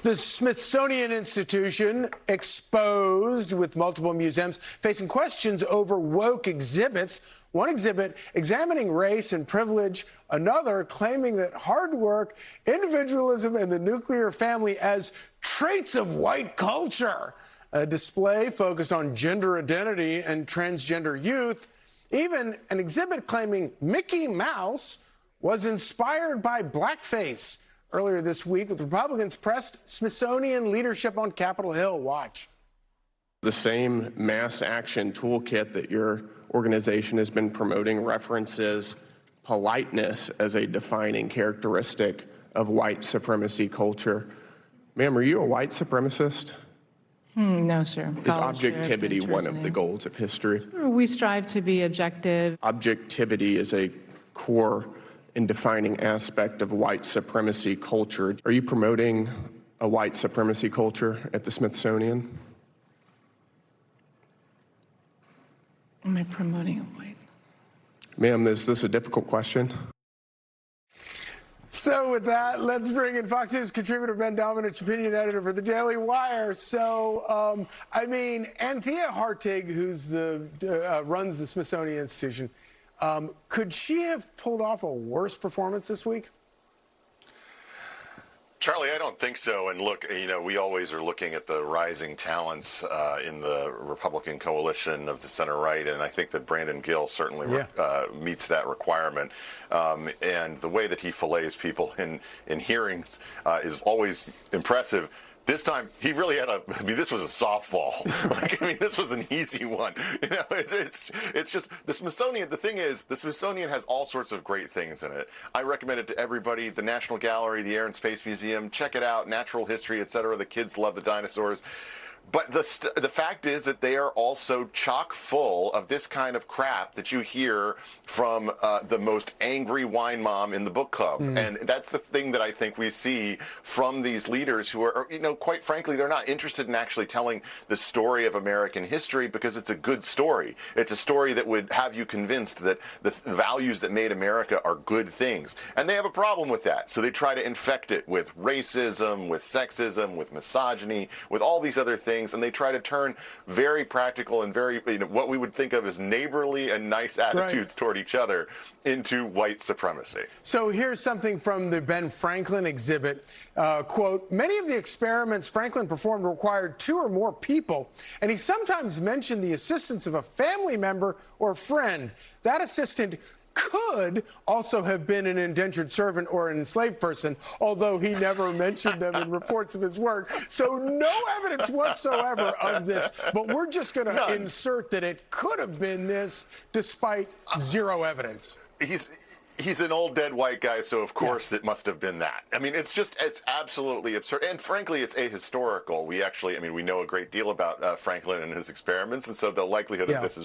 The Smithsonian Institution exposed with multiple museums facing questions over woke exhibits. One exhibit examining race and privilege, another claiming that hard work, individualism, and the nuclear family as traits of white culture. A display focused on gender identity and transgender youth. Even an exhibit claiming Mickey Mouse was inspired by blackface. Earlier this week, with Republicans pressed Smithsonian leadership on Capitol Hill. Watch. The same mass action toolkit that your organization has been promoting references politeness as a defining characteristic of white supremacy culture. Ma'am, are you a white supremacist? No, sir. Is objectivity one of the goals of history? We strive to be objective. Objectivity is a core and defining aspect of white supremacy culture. Are you promoting a white supremacy culture at the Smithsonian? Am I promoting a white? Ma'am, is this a difficult question? So with that, let's bring in Fox News contributor Ben Domenech, opinion editor for the Daily Wire. So, Anthea Hartig, who's runs the Smithsonian Institution, could she have pulled off a worse performance this week? Charlie, I don't think so. And look, we always are looking at the rising talents in the Republican coalition of the center right, and I think that Brandon Gill certainly meets that requirement. And the way that he fillets people in hearings is always impressive. This time, he really had this was a softball. This was an easy one. It's just the Smithsonian. The thing is, the Smithsonian has all sorts of great things in it. I recommend it to everybody. The National Gallery, the Air and Space Museum, check it out. Natural history, etc. The kids love the dinosaurs. But the fact is that they are also chock full of this kind of crap that you hear from the most angry wine mom in the book club. And that's the thing that I think we see from these leaders who are, quite frankly, they're not interested in actually telling the story of American history because it's a good story. It's a story that would have you convinced that the values that made America are good things. And they have a problem with that. So they try to infect it with racism, with sexism, with misogyny, with all these other things. And they try to turn very practical and very, what we would think of as neighborly and nice attitudes toward each other into white supremacy. So here's something from the Ben Franklin exhibit. Quote, many of the experiments Franklin performed required 2 or more people, and he sometimes mentioned the assistance of a family member or friend. That assistant could also have been an indentured servant or an enslaved person, although he never mentioned them in reports of his work. So no evidence whatsoever of this, but we're just going to insert that it could have been this despite zero evidence. He's an old dead white guy, so of course it must have been that. It's absolutely absurd. And frankly, it's ahistorical. We know a great deal about Franklin and his experiments, and so the likelihood of this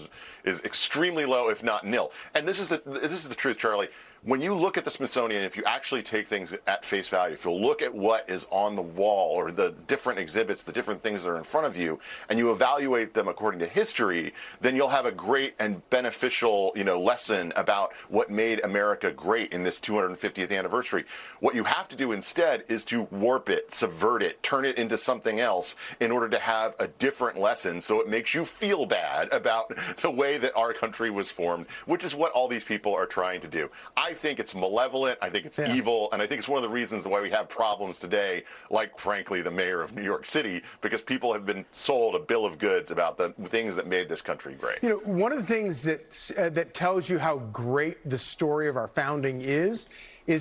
is extremely low, if not nil. And this is the truth, Charlie. When you look at the Smithsonian, if you actually take things at face value, if you look at what is on the wall or the different exhibits, the different things that are in front of you, and you evaluate them according to history, then you'll have a great and beneficial, lesson about what made America great in this 250th anniversary. What you have to do instead is to warp it, subvert it, turn it into something else in order to have a different lesson so it makes you feel bad about the way that our country was formed, which is what all these people are trying to do. I think it's malevolent, I think it's evil, and I think it's one of the reasons why we have problems today, like, frankly, the mayor of New York City, because people have been sold a bill of goods about the things that made this country great. One of the things that tells you how great the story of our founding is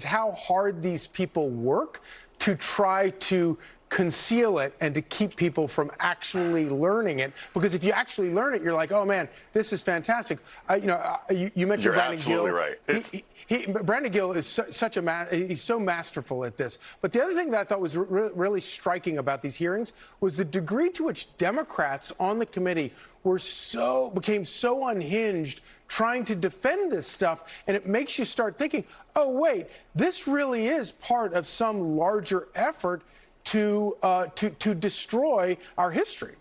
how hard these people work to try to conceal it and to keep people from actually learning it. Because if you actually learn it, you're like, oh man, this is fantastic. You mentioned You're Brandon Gill. Absolutely right. Brandon Gill is he's so masterful at this. But the other thing that I thought was really striking about these hearings was the degree to which Democrats on the committee became so unhinged trying to defend this stuff, and it makes you start thinking, oh wait, this really is part of some larger effort to destroy our history.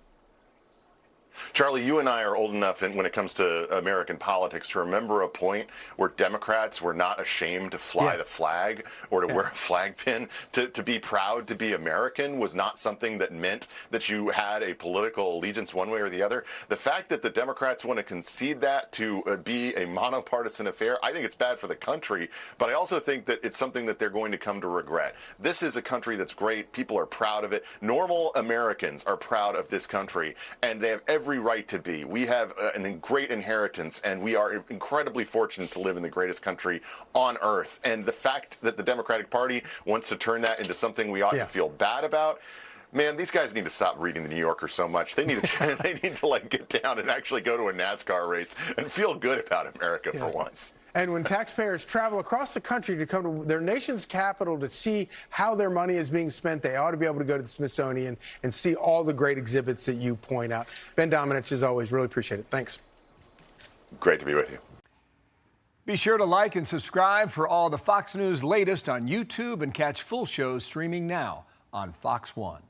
Charlie, you and I are old enough when it comes to American politics to remember a point where Democrats were not ashamed to fly the flag or to wear a flag pin. To be proud to be American was not something that meant that you had a political allegiance one way or the other. The fact that the Democrats want to concede that to be a monopartisan affair, I think it's bad for the country, but I also think that it's something that they're going to come to regret. This is a country that's great. People are proud of it. Normal Americans are proud of this country, and they have every right to be. We have a great inheritance, and we are incredibly fortunate to live in the greatest country on earth. And the fact that the Democratic Party wants to turn that into something we ought to feel bad about, man, these guys need to stop reading the New Yorker so much. They need to like get down and actually go to a NASCAR race and feel good about America for once. And when taxpayers travel across the country to come to their nation's capital to see how their money is being spent, they ought to be able to go to the Smithsonian and see all the great exhibits that you point out. Ben Domenech, as always, really appreciate it. Thanks. Great to be with you. Be sure to like and subscribe for all the Fox News latest on YouTube and catch full shows streaming now on Fox One.